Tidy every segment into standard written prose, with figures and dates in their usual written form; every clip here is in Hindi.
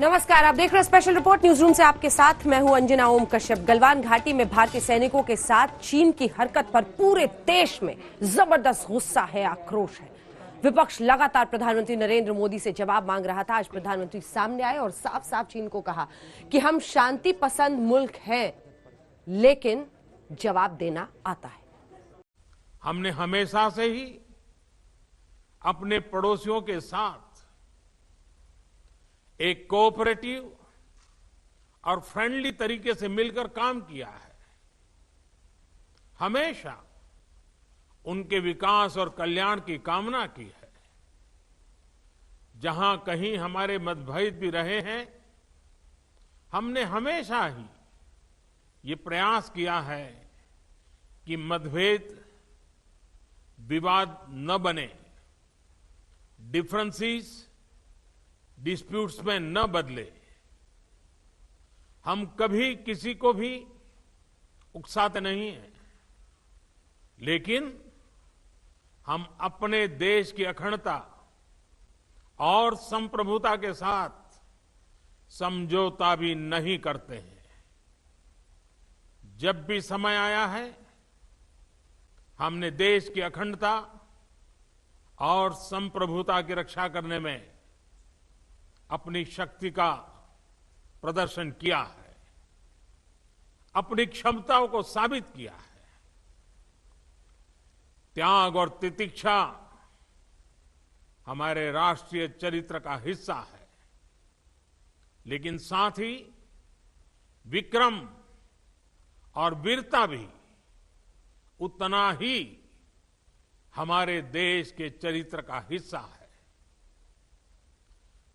नमस्कार, आप देख रहे हैं स्पेशल रिपोर्ट न्यूज रूम से आपके साथ मैं हूं अंजना ओम कश्यप। गलवान घाटी में भारतीय सैनिकों के साथ चीन की हरकत पर पूरे देश में जबरदस्त गुस्सा है, आक्रोश है। विपक्ष लगातार प्रधानमंत्री नरेंद्र मोदी से जवाब मांग रहा था। आज प्रधानमंत्री सामने आए और साफ साफ चीन को कहा कि हम शांति पसंद मुल्क हैं, लेकिन जवाब देना आता है। हमने हमेशा से ही अपने पड़ोसियों के साथ एक कोऑपरेटिव और फ्रेंडली तरीके से मिलकर काम किया है। हमेशा उनके विकास और कल्याण की कामना की है। जहां कहीं हमारे मतभेद भी रहे हैं, हमने हमेशा ही ये प्रयास किया है कि मतभेद विवाद न बने, डिफरेंसेस डिस्प्यूट्स में न बदले। हम कभी किसी को भी उकसाते नहीं हैं, लेकिन हम अपने देश की अखंडता और संप्रभुता के साथ समझौता भी नहीं करते हैं। जब भी समय आया है, हमने देश की अखंडता और संप्रभुता की रक्षा करने में अपनी शक्ति का प्रदर्शन किया है, अपनी क्षमताओं को साबित किया है। त्याग और तितिक्षा हमारे राष्ट्रीय चरित्र का हिस्सा है, लेकिन साथ ही विक्रम और वीरता भी उतना ही हमारे देश के चरित्र का हिस्सा है।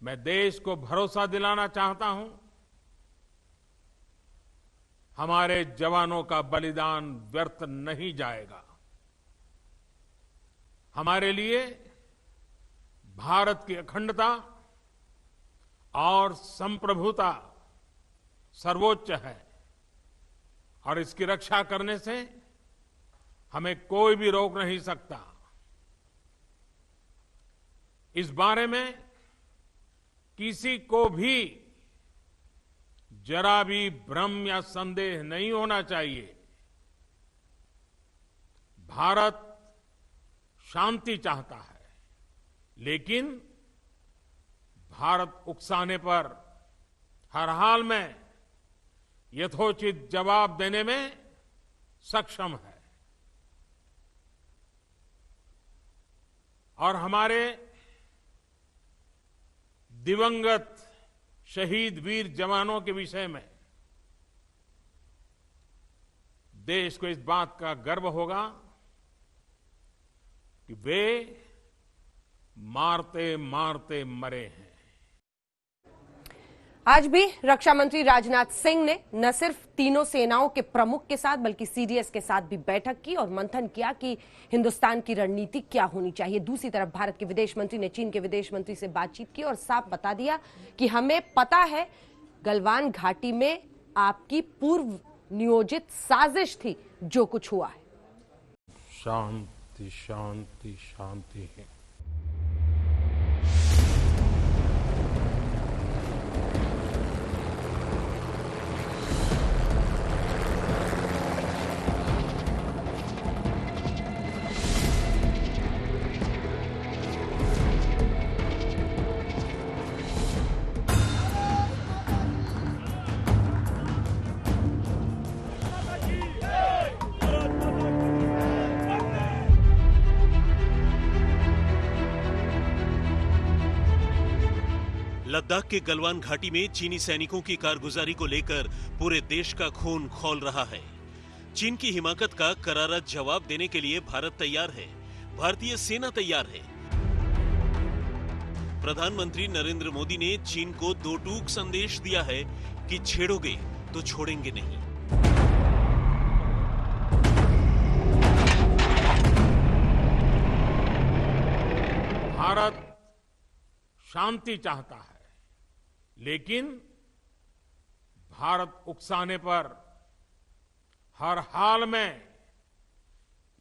मैं देश को भरोसा दिलाना चाहता हूं, हमारे जवानों का बलिदान व्यर्थ नहीं जाएगा। हमारे लिए भारत की अखंडता और संप्रभुता सर्वोच्च है, और इसकी रक्षा करने से हमें कोई भी रोक नहीं सकता। इस बारे में किसी को भी जरा भी भ्रम या संदेह नहीं होना चाहिए। भारत शांति चाहता है, लेकिन भारत उकसाने पर हर हाल में यथोचित जवाब देने में सक्षम है। और हमारे दिवंगत शहीद वीर जवानों के विषय में देश को इस बात का गर्व होगा कि वे मारते मारते मरे हैं। आज भी रक्षा मंत्री राजनाथ सिंह ने न सिर्फ तीनों सेनाओं के प्रमुख के साथ बल्कि सीडीएस के साथ भी बैठक की और मंथन किया कि हिंदुस्तान की रणनीति क्या होनी चाहिए। दूसरी तरफ भारत के विदेश मंत्री ने चीन के विदेश मंत्री से बातचीत की और साफ बता दिया कि हमें पता है गलवान घाटी में आपकी पूर्व नियोजित साजिश थी, जो कुछ हुआ है। शांति शांति शांति है। लद्दाख के गलवान घाटी में चीनी सैनिकों की कारगुजारी को लेकर पूरे देश का खून खौल रहा है। चीन की हिमाकत का करारा जवाब देने के लिए भारत तैयार है, भारतीय सेना तैयार है। प्रधानमंत्री नरेंद्र मोदी ने चीन को दो टूक संदेश दिया है कि छेड़ोगे तो छोड़ेंगे नहीं। भारत शांति चाहता है, लेकिन भारत उकसाने पर हर हाल में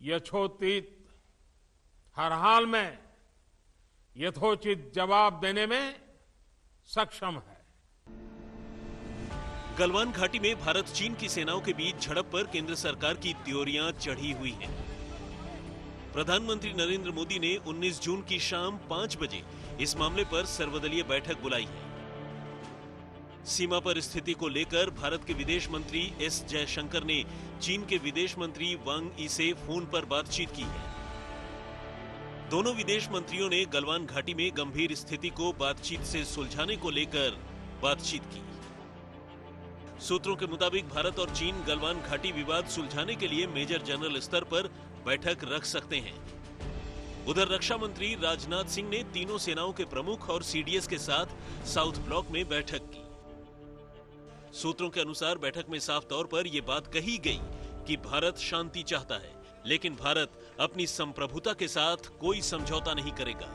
यथोचित हर हाल में यथोचित जवाब देने में सक्षम है। गलवान घाटी में भारत चीन की सेनाओं के बीच झड़प पर केंद्र सरकार की त्योरियां चढ़ी हुई हैं। प्रधानमंत्री नरेंद्र मोदी ने 19 जून की शाम 5 बजे इस मामले पर सर्वदलीय बैठक बुलाई है। सीमा पर स्थिति को लेकर भारत के विदेश मंत्री एस जयशंकर ने चीन के विदेश मंत्री वांग यी से फोन पर बातचीत की है। दोनों विदेश मंत्रियों ने गलवान घाटी में गंभीर स्थिति को बातचीत से सुलझाने को लेकर बातचीत की। सूत्रों के मुताबिक भारत और चीन गलवान घाटी विवाद सुलझाने के लिए मेजर जनरल स्तर पर बैठक रख सकते हैं। उधर रक्षा मंत्री राजनाथ सिंह ने तीनों सेनाओं के प्रमुख और सीडीएस के साथ साउथ ब्लॉक में बैठक की। सूत्रों के अनुसार बैठक में साफ तौर पर यह बात कही गई कि भारत शांति चाहता है, लेकिन भारत अपनी संप्रभुता के साथ कोई समझौता नहीं करेगा।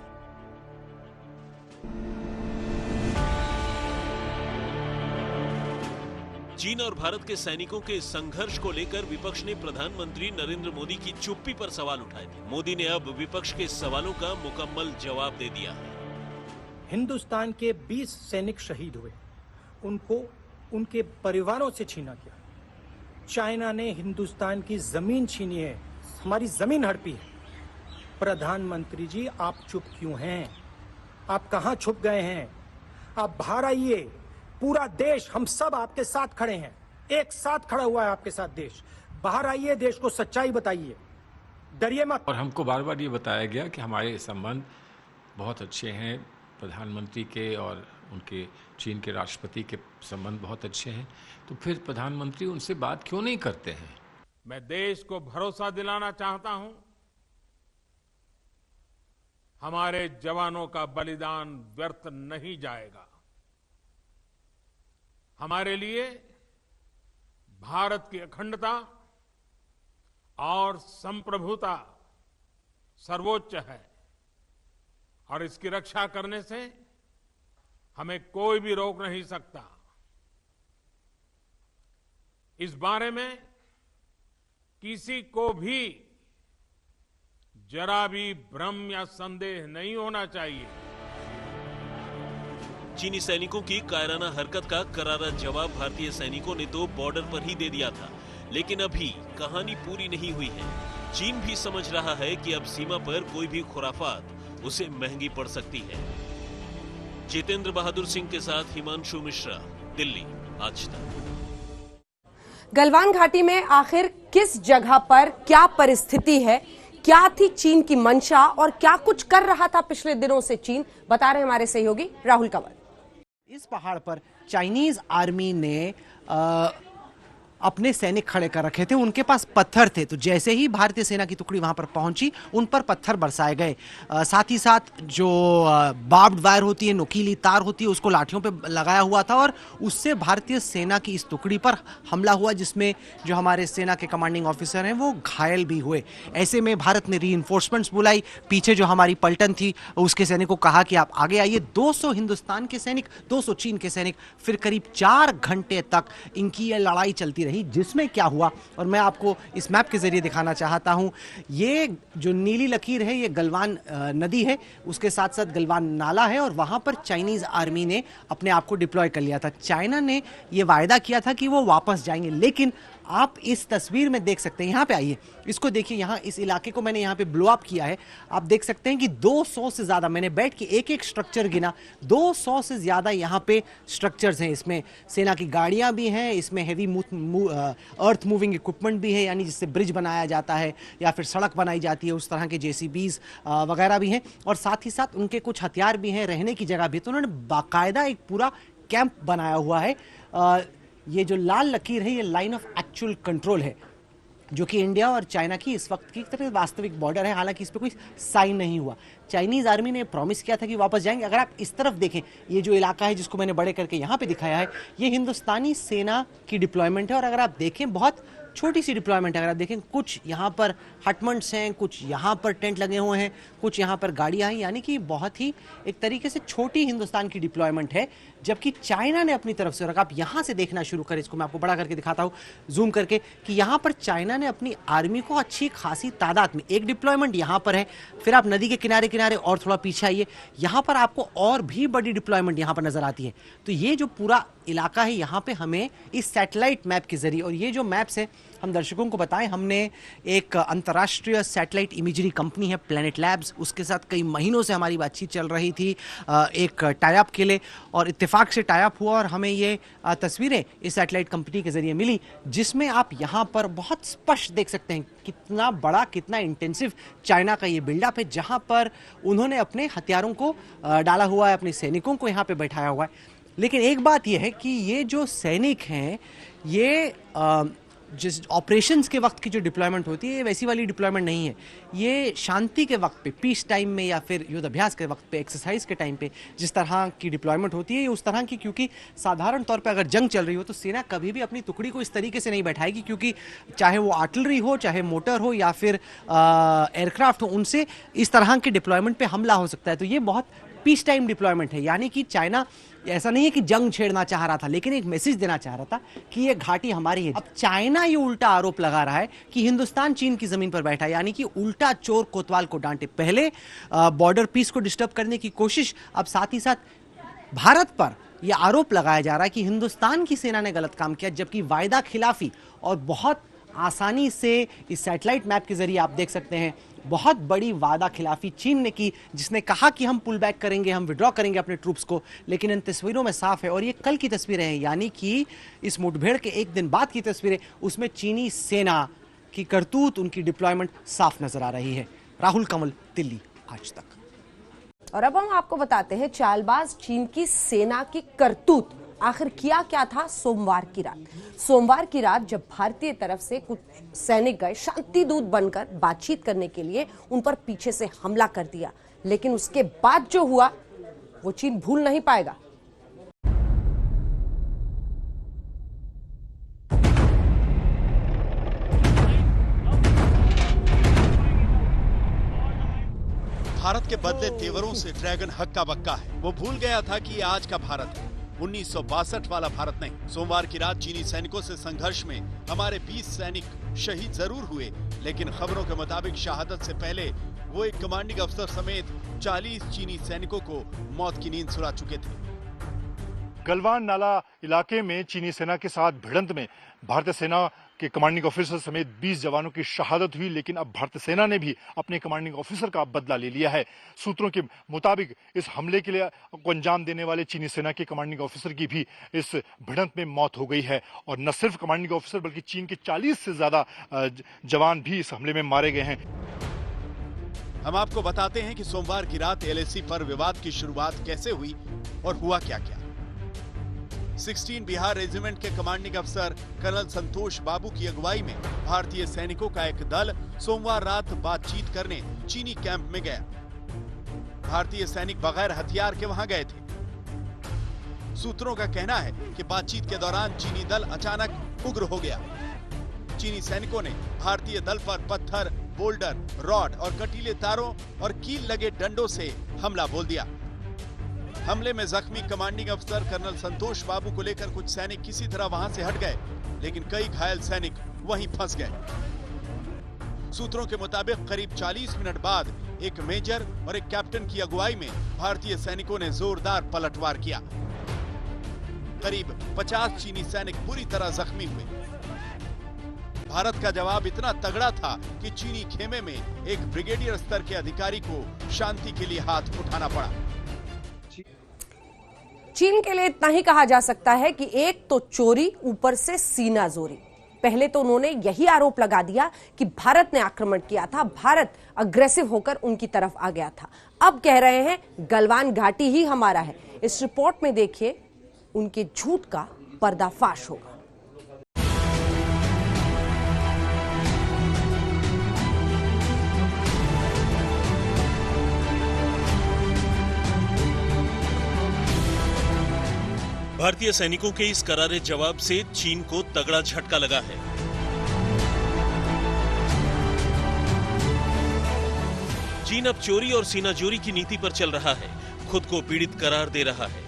चीन और भारत के सैनिकों के संघर्ष को लेकर विपक्ष ने प्रधानमंत्री नरेंद्र मोदी की चुप्पी पर सवाल उठाए थे। मोदी ने अब विपक्ष के सवालों का मुकम्मल जवाब दे दिया है। हिंदुस्तान के 20 सैनिक शहीद हुए, उनको उनके परिवारों से छीना गया। चाइना ने हिंदुस्तान की जमीन छीनी है, हमारी जमीन हड़पी है। प्रधानमंत्री जी, आप चुप क्यों हैं? आप कहां छुप गए हैं? आप बाहर आइए। पूरा देश, हम सब आपके साथ खड़े हैं, एक साथ खड़ा हुआ है आपके साथ देश। बाहर आइए, देश को सच्चाई बताइए, डरिए मत। और हमको बार बार ये बताया गया कि हमारे संबंध बहुत अच्छे हैं, प्रधानमंत्री के और उनके चीन के राष्ट्रपति के संबंध बहुत अच्छे हैं, तो फिर प्रधानमंत्री उनसे बात क्यों नहीं करते हैं? मैं देश को भरोसा दिलाना चाहता हूं, हमारे जवानों का बलिदान व्यर्थ नहीं जाएगा। हमारे लिए भारत की अखंडता और संप्रभुता सर्वोच्च है और इसकी रक्षा करने से हमें कोई भी रोक नहीं सकता। इस बारे में किसी को भी जरा भी भ्रम या संदेह नहीं होना चाहिए। चीनी सैनिकों की कायराना हरकत का करारा जवाब भारतीय सैनिकों ने तो बॉर्डर पर ही दे दिया था, लेकिन अभी कहानी पूरी नहीं हुई है। चीन भी समझ रहा है कि अब सीमा पर कोई भी खुराफात उसे महंगी पड़ सकती है। जितेंद्र बहादुर सिंह के साथ हिमांशु मिश्रा, दिल्ली, आज तक। गलवान घाटी में आखिर किस जगह पर क्या परिस्थिति है, क्या थी चीन की मंशा और क्या कुछ कर रहा था पिछले दिनों से चीन, बता रहे हमारे सहयोगी राहुल कंवर। इस पहाड़ पर चाइनीज आर्मी ने अपने सैनिक खड़े कर रखे थे, उनके पास पत्थर थे, तो जैसे ही भारतीय सेना की टुकड़ी वहां पर पहुंची उन पर पत्थर बरसाए गए। साथ ही साथ जो बार्ब्ड वायर होती है, नुकीली तार होती है, उसको लाठियों पे लगाया हुआ था और उससे भारतीय सेना की इस टुकड़ी पर हमला हुआ, जिसमें जो हमारे सेना के कमांडिंग ऑफिसर हैं वो घायल भी हुए। ऐसे में भारत ने रीइंफोर्समेंट्स बुलाई। पीछे जो हमारी पलटन थी उसके सैनिकों को कहा कि आप आगे आइए। 200 हिंदुस्तान के सैनिक, 200 चीन के सैनिक, फिर करीब 4 घंटे तक इनकी यह लड़ाई चलती रही, जिसमें क्या हुआ और मैं आपको इस मैप के जरिए दिखाना चाहता हूं। ये जो नीली लकीर है ये गलवान नदी है, उसके साथ साथ गलवान नाला है और वहां पर चाइनीज आर्मी ने अपने आप को डिप्लॉय कर लिया था। चाइना ने यह वायदा किया था कि वो वापस जाएंगे, लेकिन आप इस तस्वीर में देख सकते हैं, यहां पे आइए, इसको देखिए, यहां इस इलाके को मैंने यहां पे ब्लो अप किया है। आप देख सकते हैं कि 200 से ज्यादा, मैंने बैठ के एक एक स्ट्रक्चर गिना, 200 से ज्यादा यहां पे स्ट्रक्चर्स हैं। इसमें सेना की गाड़ियां भी हैं, इसमें हेवी अर्थ मूविंग इक्विपमेंट भी है, यानी जिससे ब्रिज बनाया जाता है या फिर सड़क बनाई जाती है, उस तरह के जेसीबीज वगैरह भी हैं और साथ ही साथ उनके कुछ हथियार भी हैं, रहने की जगह भी। तो उन्होंने बाकायदा एक पूरा कैंप बनाया हुआ है। ये जो लाल लकीर है ये लाइन ऑफ एक्चुअल कंट्रोल है, जो कि इंडिया और चाइना की इस वक्त की तरह वास्तविक बॉर्डर है। हालांकि इस पर कोई साइन नहीं हुआ। चाइनीज आर्मी ने प्रॉमिस किया था कि वापस जाएंगे। अगर आप इस तरफ देखें, ये जो इलाका है जिसको मैंने बड़े करके यहाँ पे दिखाया है, ये हिंदुस्तानी सेना की डिप्लॉयमेंट है और अगर आप देखें बहुत छोटी सी डिप्लॉयमेंट है। अगर आप देखें, कुछ यहाँ पर हटमंट्स हैं, कुछ यहाँ पर टेंट लगे हुए हैं, कुछ यहाँ पर गाड़ियाँ हैं, यानी कि बहुत ही एक तरीके से छोटी हिंदुस्तान की डिप्लॉयमेंट है। जबकि चाइना ने अपनी तरफ से, और आप यहाँ से देखना शुरू करें, इसको मैं आपको बड़ा करके दिखाता हूँ जूम करके, कि यहाँ पर चाइना ने अपनी आर्मी को अच्छी खासी तादाद में, एक डिप्लॉयमेंट यहाँ पर है, फिर आप नदी के किनारे किनारे और थोड़ा पीछे आइए, यहाँ पर आपको और भी बड़ी डिप्लॉयमेंट यहाँ पर नजर आती है। तो ये जो पूरा इलाका है, यहाँ पे हमें इस सैटेलाइट मैप के जरिए, और ये जो मैप्स है हम दर्शकों को बताएं, हमने एक अंतर्राष्ट्रीय सैटेलाइट इमेजरी कंपनी है प्लैनेट लैब्स, उसके साथ कई महीनों से हमारी बातचीत चल रही थी एक टाई अप के लिए, और इत्तेफाक से टाई अप हुआ और हमें ये तस्वीरें इस सैटेलाइट कंपनी के जरिए मिली, जिसमें आप यहाँ पर बहुत स्पष्ट देख सकते हैं कितना बड़ा, कितना इंटेंसिव चाइना का ये बिल्डअप है, जहाँ पर उन्होंने अपने हथियारों को डाला हुआ है, अपने सैनिकों को यहाँ पे बैठाया हुआ है। लेकिन एक बात यह है कि ये जो सैनिक हैं, ये जिस ऑपरेशंस के वक्त की जो डिप्लॉयमेंट होती है, ये वैसी वाली डिप्लॉयमेंट नहीं है। ये शांति के वक्त पे, पीस टाइम में या फिर युद्ध अभ्यास के वक्त पे, एक्सरसाइज के टाइम पे जिस तरह की डिप्लॉयमेंट होती है, ये उस तरह की, क्योंकि साधारण तौर पे अगर जंग चल रही हो तो सेना कभी भी अपनी टुकड़ी को इस तरीके से नहीं बैठाएगी, क्योंकि चाहे वो आर्टिलरी हो, चाहे मोटर हो या फिर एयरक्राफ्ट हो, उनसे इस तरह के डिप्लॉयमेंट पे हमला हो सकता है। तो ये बहुत पीस टाइम डिप्लॉयमेंट है, यानी कि चाइना ऐसा नहीं है कि जंग छेड़ना चाह रहा था, लेकिन एक मैसेज देना चाह रहा था कि ये घाटी हमारी है। अब चाइना ये उल्टा आरोप लगा रहा है कि हिंदुस्तान चीन की जमीन पर बैठा है, यानी कि उल्टा चोर कोतवाल को डांटे। पहले बॉर्डर पीस को डिस्टर्ब करने की कोशिश, अब साथ ही साथ भारत पर यह आरोप लगाया जा रहा है कि हिंदुस्तान की सेना ने गलत काम किया, जबकि वायदा खिलाफी और बहुत आसानी से इस सैटेलाइट मैप के जरिए आप देख सकते हैं बहुत बड़ी वादा खिलाफी चीन ने की, जिसने कहा कि हम पुल बैक करेंगे, हम विड्रॉ करेंगे अपने ट्रूप्स को, लेकिन इन तस्वीरों में साफ है, और ये कल की तस्वीरें हैं, यानी कि इस मुठभेड़ के एक दिन बाद की तस्वीरें, उसमें चीनी सेना की करतूत, उनकी डिप्लॉयमेंट साफ नजर आ रही है। राहुल कंवल, दिल्ली, आज तक। और अब हम आपको बताते हैं चालबाज चीन की सेना की करतूत आखिर किया क्या था सोमवार की रात जब भारतीय तरफ से कुछ सैनिक गए शांति दूत बनकर बातचीत करने के लिए, उन पर पीछे से हमला कर दिया, लेकिन उसके बाद जो हुआ वो चीन भूल नहीं पाएगा। भारत के बदले तेवरों से ड्रैगन हक्का बक्का है। वो भूल गया था कि ये आज का भारत है, 1962 वाला भारत नहीं। सोमवार की रात चीनी सैनिकों से संघर्ष में हमारे 20 सैनिक शहीद जरूर हुए, लेकिन खबरों के मुताबिक शहादत से पहले वो एक कमांडिंग अफसर समेत 40 चीनी सैनिकों को मौत की नींद सुला चुके थे। गलवान नाला इलाके में चीनी सेना के साथ भिड़ंत में भारतीय सेना के कमांडिंग ऑफिसर समेत 20 जवानों की शहादत हुई, लेकिन अब भारतीय सेना ने भी अपने कमांडिंग ऑफिसर का बदला ले लिया है। सूत्रों के मुताबिक इस हमले के लिए को अंजाम देने वाले चीनी सेना के कमांडिंग ऑफिसर की भी इस भिड़ंत में मौत हो गई है, और न सिर्फ कमांडिंग ऑफिसर बल्कि चीन के 40 से ज्यादा जवान भी इस हमले में मारे गए हैं। हम आपको बताते हैं कि सोमवार की रात एलएसी पर विवाद की शुरुआत कैसे हुई और हुआ क्या क्या। 16 बिहार रेजिमेंट के कमांडिंग अफसर कर्नल संतोष बाबू की अगुवाई में भारतीय सैनिकों का एक दल सोमवार रात बातचीत करने चीनी कैंप में गया। भारतीय सैनिक बगैर हथियार के वहां गए थे। सूत्रों का कहना है कि बातचीत के दौरान चीनी दल अचानक उग्र हो गया। चीनी सैनिकों ने भारतीय दल पर पत्थर, बोल्डर, रॉड और कटीले तारों और कील लगे डंडों से हमला बोल दिया। हमले में जख्मी कमांडिंग अफसर कर्नल संतोष बाबू को लेकर कुछ सैनिक किसी तरह वहां से हट गए, लेकिन कई घायल सैनिक वहीं फंस गए। सूत्रों के मुताबिक करीब 40 मिनट बाद एक मेजर और एक कैप्टन की अगुवाई में भारतीय सैनिकों ने जोरदार पलटवार किया। करीब 50 चीनी सैनिक बुरी तरह जख्मी हुए। भारत का जवाब इतना तगड़ा था कि चीनी खेमे में एक ब्रिगेडियर स्तर के अधिकारी को शांति के लिए हाथ उठाना पड़ा। चीन के लिए इतना ही कहा जा सकता है कि एक तो चोरी, ऊपर से सीना जोरी। पहले तो उन्होंने यही आरोप लगा दिया कि भारत ने आक्रमण किया था, भारत अग्रेसिव होकर उनकी तरफ आ गया था। अब कह रहे हैं गलवान घाटी ही हमारा है। इस रिपोर्ट में देखिए, उनके झूठ का पर्दाफाश होगा। भारतीय सैनिकों के इस करारे जवाब से चीन को तगड़ा झटका लगा है। चीन अब चोरी और सीनाजोरी की नीति पर चल रहा है, खुद को पीड़ित करार दे रहा है।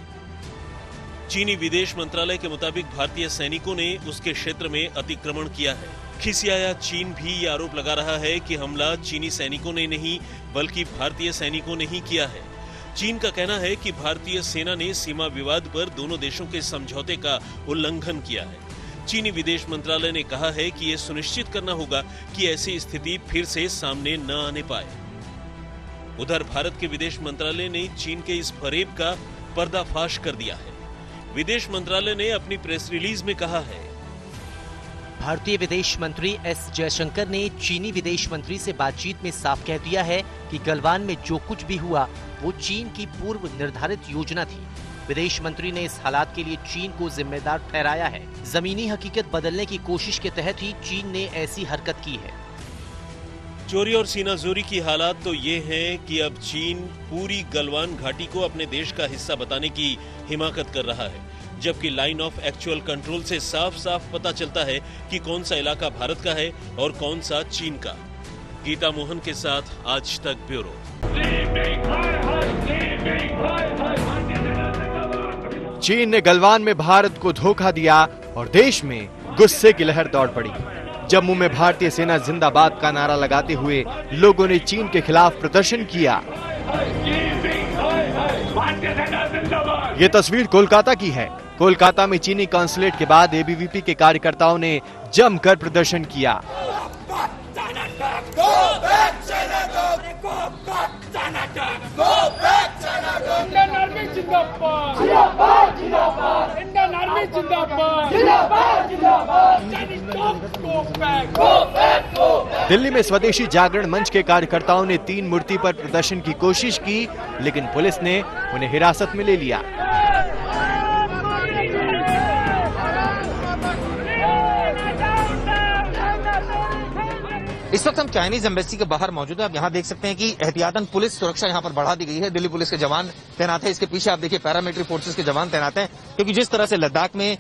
चीनी विदेश मंत्रालय के मुताबिक भारतीय सैनिकों ने उसके क्षेत्र में अतिक्रमण किया है। खिसियाया चीन भी ये आरोप लगा रहा है कि हमला चीनी सैनिकों ने नहीं बल्कि भारतीय सैनिकों ने ही किया है। चीन का कहना है कि भारतीय सेना ने सीमा विवाद पर दोनों देशों के समझौते का उल्लंघन किया है। चीनी विदेश मंत्रालय ने कहा है कि यह सुनिश्चित करना होगा कि ऐसी स्थिति फिर से सामने न आने पाए। उधर भारत के विदेश मंत्रालय ने चीन के इस फरेब का पर्दाफाश कर दिया है। विदेश मंत्रालय ने अपनी प्रेस रिलीज में कहा है, भारतीय विदेश मंत्री एस जयशंकर ने चीनी विदेश मंत्री से बातचीत में साफ कह दिया है कि गलवान में जो कुछ भी हुआ वो चीन की पूर्व निर्धारित योजना थी। विदेश मंत्री ने इस हालात के लिए चीन को जिम्मेदार ठहराया है। जमीनी हकीकत बदलने की कोशिश के तहत ही चीन ने ऐसी हरकत की है। चोरी और सीनाजोरी की हालात तो ये हैं कि अब चीन पूरी गलवान घाटी को अपने देश का हिस्सा बताने की हिमाकत कर रहा है, जबकि लाइन ऑफ एक्चुअल कंट्रोल से साफ साफ पता चलता है कि कौन सा इलाका भारत का है और कौन सा चीन का। गीता मोहन के साथ आज तक ब्यूरो। चीन ने गलवान में भारत को धोखा दिया और देश में गुस्से की लहर दौड़ पड़ी। जम्मू में भारतीय सेना जिंदाबाद का नारा लगाते हुए लोगों ने चीन के खिलाफ प्रदर्शन किया। ये तस्वीर कोलकाता की है। कोलकाता में चीनी कॉन्सुलेट के बाद एबीवीपी के कार्यकर्ताओं ने जमकर प्रदर्शन किया। दिल्ली में स्वदेशी जागरण मंच के कार्यकर्ताओं ने 3 मूर्ति पर प्रदर्शन की कोशिश की, लेकिन पुलिस ने उन्हें हिरासत में ले लिया। इस वक्त हम चाइनीज एम्बेसी के बाहर मौजूद हैं। आप यहाँ देख सकते हैं कि एहतियातन पुलिस सुरक्षा यहाँ पर बढ़ा दी गई है। दिल्ली पुलिस के जवान तैनात है। इसके पीछे आप देखिए पैरामिलिट्री फोर्सेस के जवान तैनात हैं, क्योंकि जिस तरह से लद्दाख में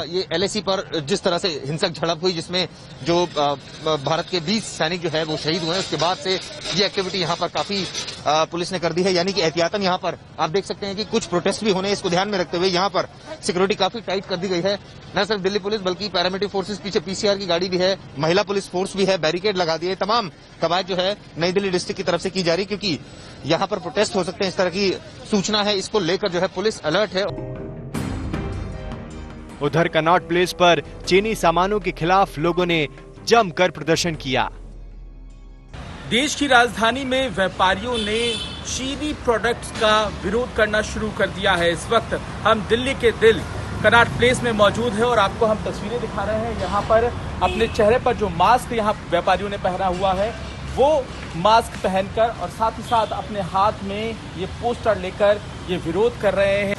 ये एलएसी पर जिस तरह से हिंसक झड़प हुई, जिसमें जो भारत के 20 सैनिक जो है वो शहीद हुए, उसके बाद से ये एक्टिविटी यहाँ पर काफी पुलिस ने कर दी है। यानी कि एहतियातन यहाँ पर आप देख सकते हैं कि कुछ प्रोटेस्ट भी होने, इसको ध्यान में रखते हुए यहाँ पर सिक्योरिटी काफी टाइट कर दी गई है। न सिर्फ दिल्ली पुलिस बल्कि पैरामिलिट्री फोर्सेस, पीछे पीसीआर की गाड़ी भी है, महिला पुलिस फोर्स भी है, बैरिकेड लगा दिए। तमाम कवायद जो है नई दिल्ली डिस्ट्रिक्ट की तरफ से की जा रही, क्योंकि यहाँ पर प्रोटेस्ट हो सकते हैं, इस तरह की सूचना है। इसको लेकर जो है पुलिस अलर्ट है। उधर कनॉट प्लेस पर चीनी सामानों के खिलाफ लोगों ने जमकर प्रदर्शन किया। देश की राजधानी में व्यापारियों ने चीनी प्रोडक्ट्स का विरोध करना शुरू कर दिया है। इस वक्त हम दिल्ली के दिल कनॉट प्लेस में मौजूद है और आपको हम तस्वीरें दिखा रहे हैं। यहाँ पर अपने चेहरे पर जो मास्क यहाँ व्यापारियों ने पहना हुआ है, वो मास्क पहनकर और साथ ही साथ अपने हाथ में ये पोस्टर लेकर ये विरोध कर रहे हैं।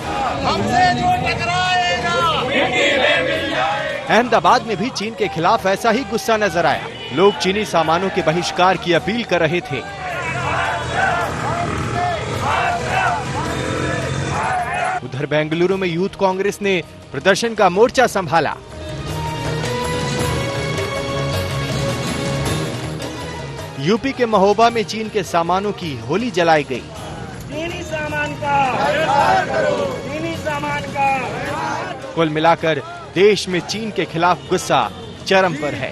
अहमदाबाद में भी चीन के खिलाफ ऐसा ही गुस्सा नजर आया। लोग चीनी सामानों के बहिष्कार की अपील कर रहे थे। उधर बेंगलुरु में यूथ कांग्रेस ने प्रदर्शन का मोर्चा संभाला। यूपी के महोबा में चीन के सामानों की होली जलाई गई। चीनी सामान का कुल मिलाकर देश में चीन के खिलाफ गुस्सा चरम पर है।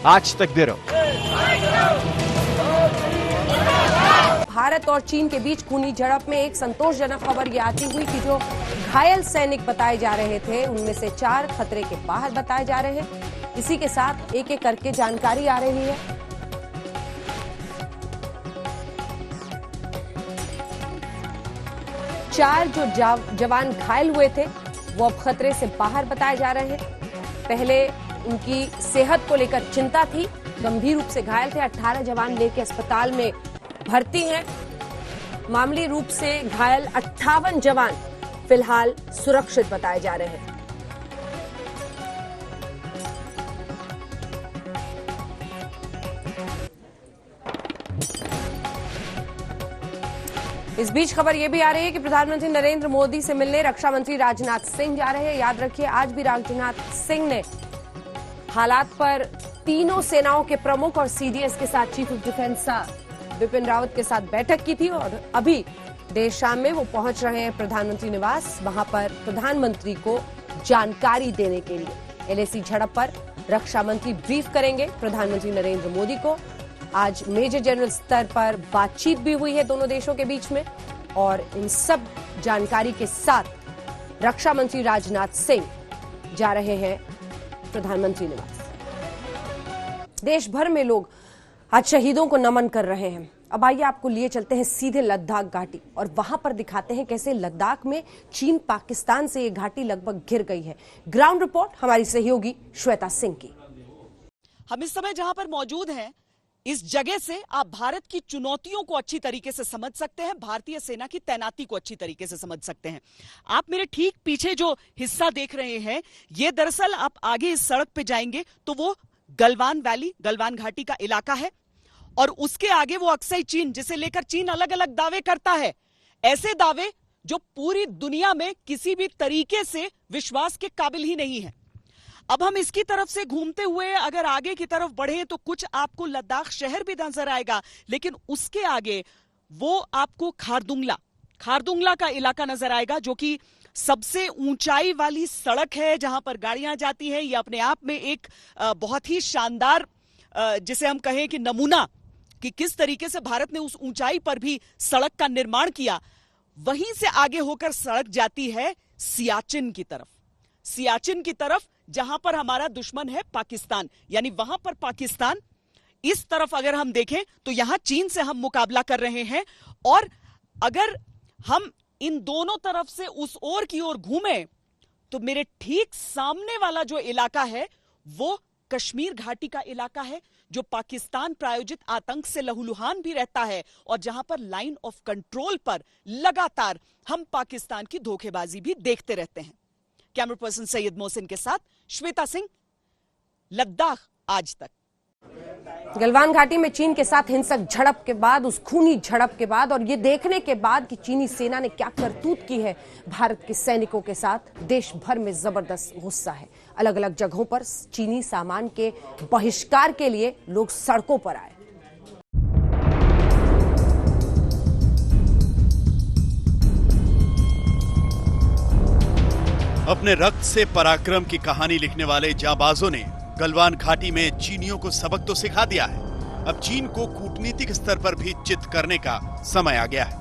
आज तक ब्यूरो। भारत और चीन के बीच खूनी झड़प में एक संतोषजनक खबर ये आती हुई कि जो घायल सैनिक बताए जा रहे थे, उनमें से 4 खतरे के बाहर बताए जा रहे हैं। इसी के साथ एक एक करके जानकारी आ रही है। चार जो जवान घायल हुए थे वो अब खतरे से बाहर बताए जा रहे हैं। पहले उनकी सेहत को लेकर चिंता थी, गंभीर रूप से घायल थे। 18 जवान लेके अस्पताल में भर्ती हैं। मामूली रूप से घायल 58 जवान फिलहाल सुरक्षित बताए जा रहे हैं। इस बीच खबर यह भी आ रही है कि प्रधानमंत्री नरेंद्र मोदी से मिलने रक्षा मंत्री राजनाथ सिंह जा रहे हैं। याद रखिए, आज भी राजनाथ सिंह ने हालात पर तीनों सेनाओं के प्रमुख और सीडीएस के साथ chief of defence Bipin Rawat के साथ बैठक की थी और अभी देर शाम में वो पहुंच रहे हैं प्रधानमंत्री निवास। वहां पर प्रधानमंत्री को जानकारी देने के लिए। LAC झड़प पर रक्षा मंत्री ब्रीफ करेंगे प्रधानमंत्री नरेंद्र मोदी को। आज मेजर जनरल स्तर पर बातचीत भी हुई है दोनों देशों के बीच में, और इन सब जानकारी के साथ रक्षा मंत्री राजनाथ सिंह जा रहे हैं प्रधानमंत्री निवास। देश भर में लोग आज शहीदों को नमन कर रहे हैं। अब आइए आपको लिए चलते हैं सीधे लद्दाख घाटी और वहां पर दिखाते हैं कैसे लद्दाख में चीन पाकिस्तान से ये घाटी लगभग घिर गई है। ग्राउंड रिपोर्ट हमारी सहयोगी श्वेता सिंह की। हम इस समय जहां पर मौजूद हैं, इस जगह से आप भारत की चुनौतियों को अच्छी तरीके से समझ सकते हैं, भारतीय सेना की तैनाती को अच्छी तरीके से समझ सकते हैं। आप मेरे ठीक पीछे जो हिस्सा देख रहे हैं, ये दरअसल आप आगे इस सड़क पे जाएंगे तो वो गलवान वैली, गलवान घाटी का इलाका है, और उसके आगे वो अक्सई चीन, जिसे लेकर चीन अलग अलग दावे करता है, ऐसे दावे जो पूरी दुनिया में किसी भी तरीके से विश्वास के काबिल ही नहीं है। अब हम इसकी तरफ से घूमते हुए अगर आगे की तरफ बढ़े तो कुछ आपको लद्दाख शहर भी नजर आएगा, लेकिन उसके आगे वो आपको खारदुंगला का इलाका नजर आएगा, जो कि सबसे ऊंचाई वाली सड़क है जहां पर गाड़ियां जाती हैं। ये अपने आप में एक बहुत ही शानदार, जिसे हम कहें कि नमूना कि किस तरीके से भारत ने उस ऊंचाई पर भी सड़क का निर्माण किया। वहीं से आगे होकर सड़क जाती है सियाचिन की तरफ, जहां पर हमारा दुश्मन है पाकिस्तान, यानी वहां पर पाकिस्तान। इस तरफ अगर हम देखें तो यहां चीन से हम मुकाबला कर रहे हैं, और अगर हम इन दोनों तरफ से उस ओर की ओर घूमें तो मेरे ठीक सामने वाला जो इलाका है वो कश्मीर घाटी का इलाका है, जो पाकिस्तान प्रायोजित आतंक से लहूलुहान भी रहता है, और जहां पर लाइन ऑफ कंट्रोल पर लगातार हम पाकिस्तान की धोखेबाजी भी देखते रहते हैं। कैमरा पर्सन सैयद मोहसिन के साथ श्वेता सिंह, लद्दाख आज तक। गलवान घाटी में चीन के साथ हिंसक झड़प के बाद, उस खूनी झड़प के बाद, और ये देखने के बाद कि चीनी सेना ने क्या करतूत की है भारत के सैनिकों के साथ, देश भर में जबरदस्त गुस्सा है। अलग अलग जगहों पर चीनी सामान के बहिष्कार के लिए लोग सड़कों पर आए। अपने रक्त से पराक्रम की कहानी लिखने वाले जांबाजों ने गलवान घाटी में चीनियों को सबक तो सिखा दिया है। अब चीन को कूटनीतिक स्तर पर भी चित करने का समय आ गया है।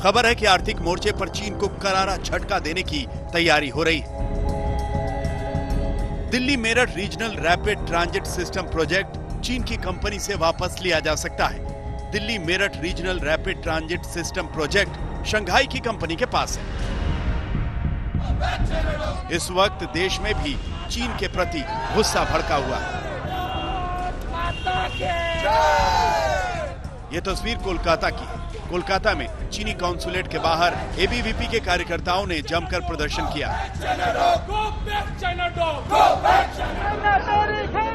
खबर है कि आर्थिक मोर्चे पर चीन को करारा झटका देने की तैयारी हो रही है। Delhi Meerut regional rapid transit system project चीन की कंपनी से वापस लिया जा सकता है। Delhi Meerut regional rapid transit system project Shanghai की कंपनी के पास है। इस वक्त देश में भी चीन के प्रति गुस्सा भड़का हुआ है। ये तस्वीर कोलकाता की है। कोलकाता में चीनी कॉन्सुलेट के बाहर एबीवीपी के कार्यकर्ताओं ने जमकर प्रदर्शन किया।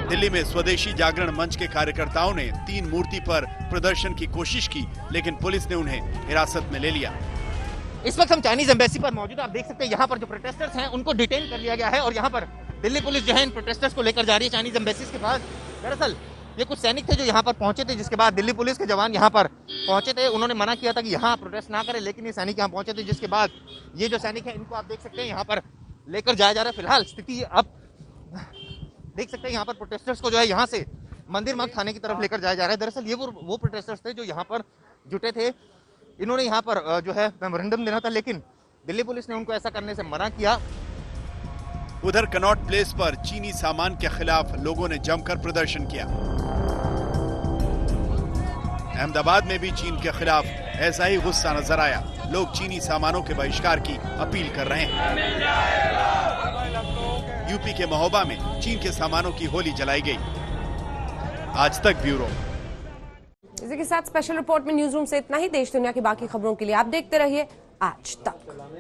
दिल्ली में स्वदेशी जागरण मंच के कार्यकर्ताओं ने 3 मूर्ति पर प्रदर्शन की कोशिश की, लेकिन पुलिस ने उन्हें हिरासत में ले लिया। इस वक्त हम चाइनीज एम्बेसी पर मौजूद हैं। आप देख सकते हैं यहाँ पर जो प्रोटेस्टर्स हैं उनको डिटेन कर लिया गया है, और यहाँ पर दिल्ली पुलिस जो है इन प्रोटेस्टर्स को लेकर जा रही है चाइनीज एम्बेसी के पास। दरअसल ये कुछ सैनिक थे जो यहाँ पर पहुंचे थे, जिसके बाद दिल्ली पुलिस के जवान यहाँ पर पहुंचे थे। उन्होंने मना किया था कि यहाँ प्रोटेस्ट ना करें, लेकिन ये सैनिक यहाँ पहुंचे थे, जिसके बाद ये जो सैनिक है इनको आप देख सकते हैं यहाँ पर लेकर जाया जा रहा है। फिलहाल स्थिति आप देख सकते हैं, यहाँ पर प्रोटेस्टर्स को जो है यहाँ से मंदिर मार्ग थाने की तरफ लेकर जाया जा रहा है। दरअसल ये वो प्रोटेस्टर्स थे जो यहाँ पर जुटे थे। इन्होंने यहाँ पर जो है मेमोरेंडम देना था, लेकिन दिल्ली पुलिस ने उनको ऐसा करने से मना किया। उधर कनॉट प्लेस पर चीनी सामान के खिलाफ लोगों ने जमकर प्रदर्शन किया। अहमदाबाद में भी चीन के खिलाफ ऐसा ही गुस्सा नजर आया। लोग चीनी सामानों के बहिष्कार की अपील कर रहे हैं। यूपी के महोबा में चीन के सामानों की होली जलाई गई। आज तक ब्यूरो। इसी के साथ स्पेशल रिपोर्ट में न्यूज रूम से इतना ही। देश दुनिया की बाकी खबरों के लिए आप देखते रहिए आज तक।